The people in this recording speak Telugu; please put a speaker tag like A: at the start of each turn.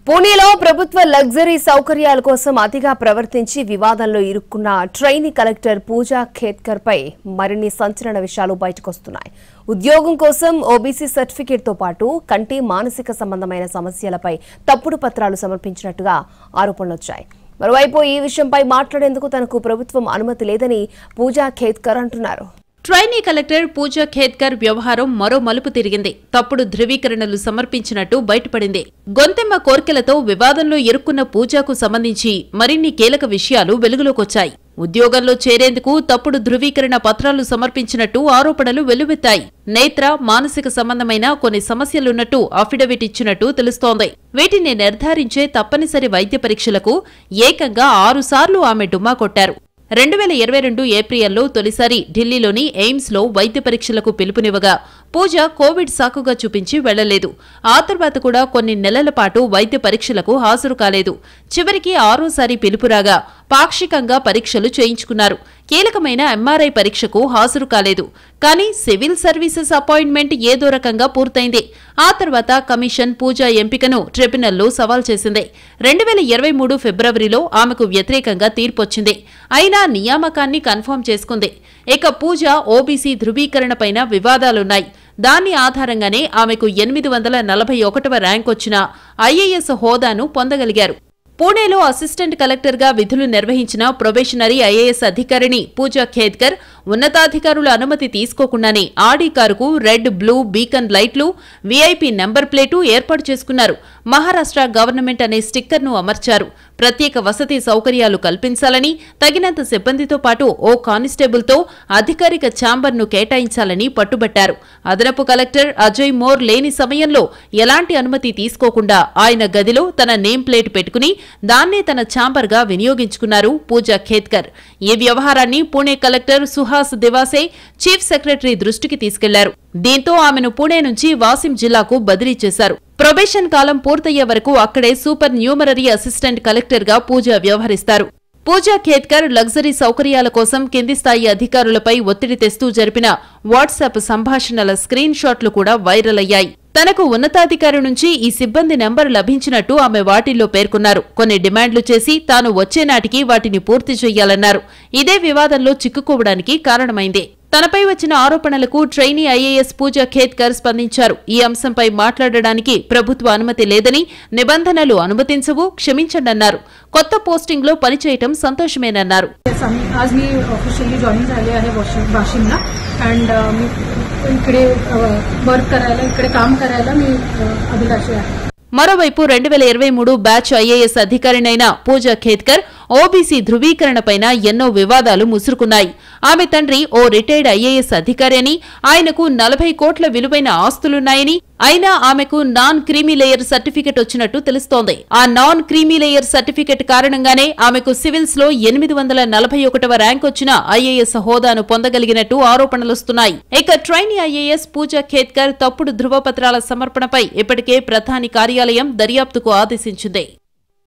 A: పూణేలో ప్రభుత్వ లగ్జరీ సౌకర్యాల కోసం అతిగా ప్రవర్తించి వివాదంలో ఇరుక్కున్న ట్రైనీ కలెక్టర్ పూజా ఖేత్కర్ పై మరిన్ని సంచలన విషయాలు బయటకొస్తున్నాయి. ఉద్యోగం కోసం ఓబీసీ సర్టిఫికేట్ తో పాటు కంటి మానసిక సంబంధమైన సమస్యలపై తప్పుడు పత్రాలు సమర్పించినట్టుగా ఆరోపణలు వచ్చాయి. మరోవైపు ఈ విషయంపై మాట్లాడేందుకు తనకు ప్రభుత్వం అనుమతి లేదని పూజా ఖేత్కర్ అంటున్నారు.
B: ట్రైనీ కలెక్టర్ పూజా ఖేత్కర్ వ్యవహారం మరో మలుపు తిరిగింది. తప్పుడు ధృవీకరణలు సమర్పించినట్టు బయటపడింది. గొంతెమ్మ కోర్కెలతో వివాదంలో ఇరుక్కున్న పూజాకు సంబంధించి మరిన్ని కీలక విషయాలు వెలుగులోకొచ్చాయి. ఉద్యోగంలో చేరేందుకు తప్పుడు ధృవీకరణ పత్రాలు సమర్పించినట్టు ఆరోపణలు వెల్లువెత్తాయి. నేత్ర మానసిక సంబంధమైన కొన్ని సమస్యలున్నట్టు అఫిడవిట్ ఇచ్చినట్టు తెలుస్తోంది. వీటిని నిర్ధారించే తప్పనిసరి వైద్య పరీక్షలకు ఏకంగా 6 సార్లు ఆమె డుమ్మా కొట్టారు. 2022 ఏప్రిల్లో తొలిసారి ఢిల్లీలోని ఎయిమ్స్ లో వైద్య పరీక్షలకు పిలుపునివ్వగా పూజ కోవిడ్ సాకుగా చూపించి వెళ్లలేదు. ఆ తర్వాత కూడా కొన్ని నెలల పాటు వైద్య పరీక్షలకు హాజరు కాలేదు. చివరికి 6వ పిలుపురాగా పాక్షికంగా పరీక్షలు చేయించుకున్నారు. కీలకమైన ఎంఆర్ఐ పరీక్షకు హాజరు కాలేదు. కానీ సివిల్ సర్వీసెస్ అపాయింట్మెంట్ ఏదో రకంగా పూర్తయింది. ఆ తర్వాత కమిషన్ పూజా ఎంపికను ట్రిబ్యునల్లో సవాల్ చేసింది. 2023 ఫిబ్రవరిలో ఆమెకు వ్యతిరేకంగా తీర్పొచ్చింది. అయినా నియామకాన్ని కన్ఫర్మ్ చేసుకుంది. ఇక పూజ ఓబీసీ ధృవీకరణపైన వివాదాలున్నాయి. దాని ఆధారంగానే ఆమెకు 841వ ర్యాంకొచ్చిన ఐఏఎస్ హోదాను పొందగలిగారు. పూణేలో అసిస్టెంట్ కలెక్టర్గా విధులు నిర్వహించిన ప్రొబేషనరీ ఐఏఎస్ అధికారిని పూజా ఖేత్కర్ ఉన్నతాధికారుల అనుమతి తీసుకోకుండానే ఆడి కారుకు రెడ్, బ్లూ బీకన్ లైట్లు, వీఐపీ నెంబర్ ప్లేటు ఏర్పాటు చేసుకున్నారు. మహారాష్ట్ర గవర్నమెంట్ అనే స్టిక్కర్ను అమర్చారు. ప్రత్యేక వసతి సౌకర్యాలు కల్పించాలని, తగినంత సిబ్బందితో పాటు ఓ కానిస్టేబుల్తో అధికారిక ఛాంబర్ను కేటాయించాలని పట్టుబట్టారు. అదనపు కలెక్టర్ అజయ్ మోర్ లేని సమయంలో ఎలాంటి అనుమతి తీసుకోకుండా ఆయన గదిలో తన నేమ్ ప్లేట్ పెట్టుకుని దాన్నే తన ఛాంబర్గా వినియోగించుకున్నారు పూజా ఖేత్కర్. ఈ వ్యవహారాన్ని Pune collector Suhas Diwase chief secretary దృష్టికి తీసుకెళ్లారు. దీంతో ఆమెను పూణే నుంచి వాసిం జిల్లాకు బదిలీ చేశారు. ప్రొబేషన్ కాలం పూర్తయ్యే వరకు అక్కడే సూపర్ న్యూమరరీ అసిస్టెంట్ కలెక్టర్గా పూజ వ్యవహరిస్తారు. పూజా ఖేత్కర్ లగ్జరీ సౌకర్యాల కోసం కింది స్థాయి అధికారులపై ఒత్తిడి తెస్తూ జరిపిన వాట్సాప్ సంభాషణల స్క్రీన్ షాట్లు కూడా వైరల్ అయ్యాయి. తనకు ఉన్నతాధికారి నుంచి ఈ సిబ్బంది నెంబర్ లభించినట్టు ఆమె వాటిల్లో పేర్కొన్నారు. కొన్ని డిమాండ్లు చేసి తాను వచ్చే నాటికి వాటిని పూర్తి చెయ్యాలన్నారు. ఇదే వివాదంలో చిక్కుకోవడానికి కారణమైంది. తనపై వచ్చిన ఆరోపణలకు ట్రైనీ ఐఏఎస్ పూజా ఖేత్కర్ స్పందించారు. ఈ అంశంపై మాట్లాడడానికి ప్రభుత్వ అనుమతి లేదని, నిబంధనలు అనుమతించవు, క్షమించండన్నారు. కొత్త పోస్టింగ్లో పనిచేయటం సంతోషమేనన్నారు. మరోవైపు 2023 బ్యాచ్ ఐఏఎస్ అధికారినైన పూజా ఖేత్కర్ ఓబీసీ ధృవీకరణపైన ఎన్నో వివాదాలు ముసురుకున్నాయి. ఆమె తండ్రి ఓ రిటైర్డ్ ఐఏఎస్ అధికారి అని, ఆయనకు 40 కోట్ల విలువైన ఆస్తులున్నాయని, అయినా ఆమెకు నాన్ క్రీమీ లేయర్ సర్టిఫికెట్ వచ్చినట్టు తెలుస్తోంది. ఆ నాన్ క్రీమీ లేయర్ సర్టిఫికెట్ కారణంగానే ఆమెకు సివిల్స్ లో 841వ ర్యాంక్ వచ్చిన ఐఏఎస్ హోదాను పొందగలిగినట్టు ఆరోపణలొస్తున్నాయి. ఇక ట్రైనీ ఐఏఎస్ పూజా ఖేత్కర్ తప్పుడు ధృవపత్రాల సమర్పణపై ఇప్పటికే ప్రధాని కార్యాలయం దర్యాప్తుకు ఆదేశించింది.